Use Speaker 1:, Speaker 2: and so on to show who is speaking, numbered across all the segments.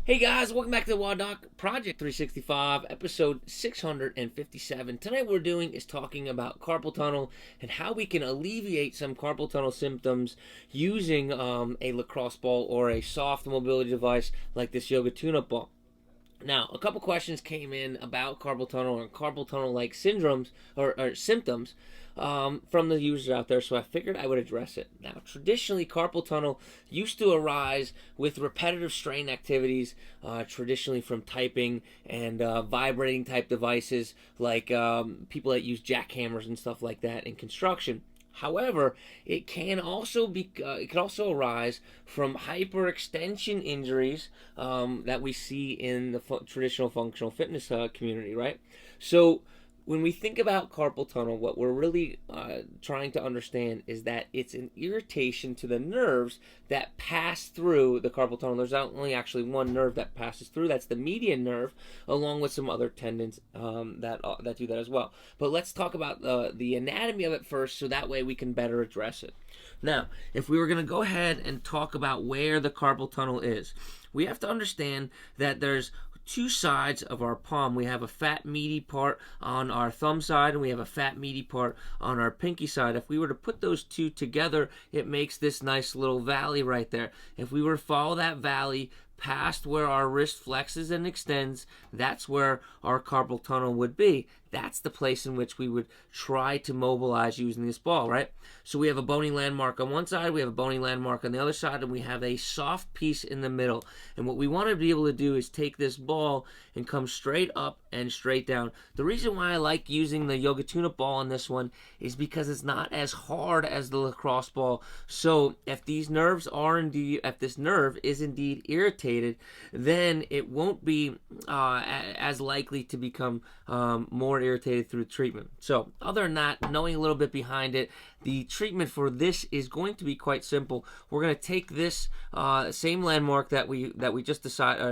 Speaker 1: Hey guys, welcome back to the WODdoc Project 365, episode 657. Tonight what we're doing is talking about carpal tunnel and how we can alleviate some carpal tunnel symptoms using a lacrosse ball or a soft mobility device like this yoga tune-up ball. Now, a couple questions came in about carpal tunnel or carpal tunnel-like syndromes or symptoms from the users out there, so I figured I would address it. Now, traditionally, carpal tunnel used to arise with repetitive strain activities, traditionally from typing and vibrating type devices like people that use jackhammers and stuff like that in construction. However, it can also arise from hyperextension injuries that we see in the traditional functional fitness community, right? So when we think about carpal tunnel, what we're really trying to understand is that it's an irritation to the nerves that pass through the carpal tunnel. There's only actually one nerve that passes through. That's the median nerve, along with some other tendons that do that as well. But let's talk about the anatomy of it first, so that way we can better address it. Now, if we were going to go ahead and talk about where the carpal tunnel is, we have to understand that there's two sides of our palm. We have a fat meaty part on our thumb side and we have a fat meaty part on our pinky side. If we were to put those two together, it makes this nice little valley right there. If we were to follow that valley past where our wrist flexes and extends, that's where our carpal tunnel would be. That's the place in which we would try to mobilize using this ball, right? So we have a bony landmark on one side, we have a bony landmark on the other side, and we have a soft piece in the middle. And what we want to be able to do is take this ball and come straight up and straight down. The reason why I like using the yoga tune-up ball on this one is because it's not as hard as the lacrosse ball. So if these nerves are indeed, if this nerve is indeed irritated, then it won't be as likely to become more irritated through treatment. So other than that, knowing a little bit behind it, the treatment for this is going to be quite simple. We're going to take this same landmark that we just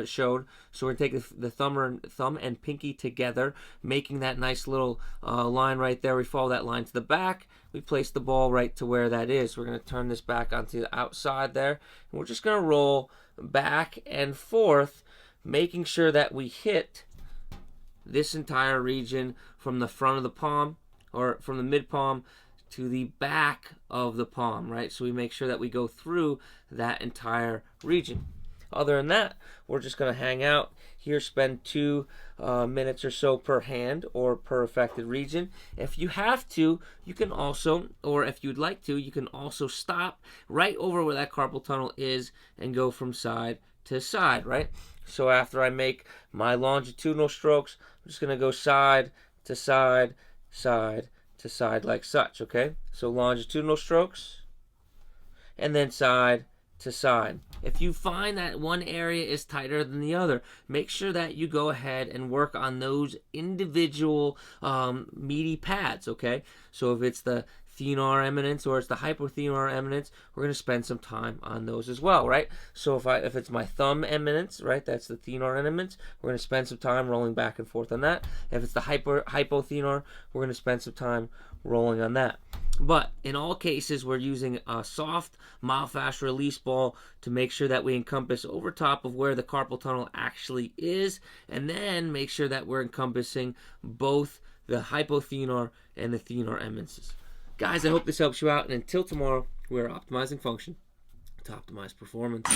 Speaker 1: showed. So we're going to take the thumb and pinky together, making that nice little line right there. We follow that line to the back. We place the ball right to where that is. We're going to turn this back onto the outside there, and we're just going to roll back and forth, making sure that we hit this entire region from the front of the palm, or from the mid palm to the back of the palm, right? So we make sure that we go through that entire region. Other than that, we're just going to hang out here, spend 2 minutes or so per hand or per affected region. If you have to, you can also, or if you'd like to, you can also stop right over where that carpal tunnel is and go from side to side, right? So after I make my longitudinal strokes, I'm just going to go side to side, side to side like such, okay? So longitudinal strokes, and then side to side. If you find that one area is tighter than the other, make sure that you go ahead and work on those individual meaty pads, okay? So if it's the thenar eminence or it's the hypothenar eminence, we're going to spend some time on those as well, right? So if it's my thumb eminence, right, that's the thenar eminence, we're going to spend some time rolling back and forth on that. If it's the hypothenar, we're going to spend some time rolling on that. But in all cases, we're using a soft myofascial release ball to make sure that we encompass over top of where the carpal tunnel actually is, and then make sure that we're encompassing both the hypothenar and the thenar eminences. Guys, I hope this helps you out, and until tomorrow, we're optimizing function to optimize performance.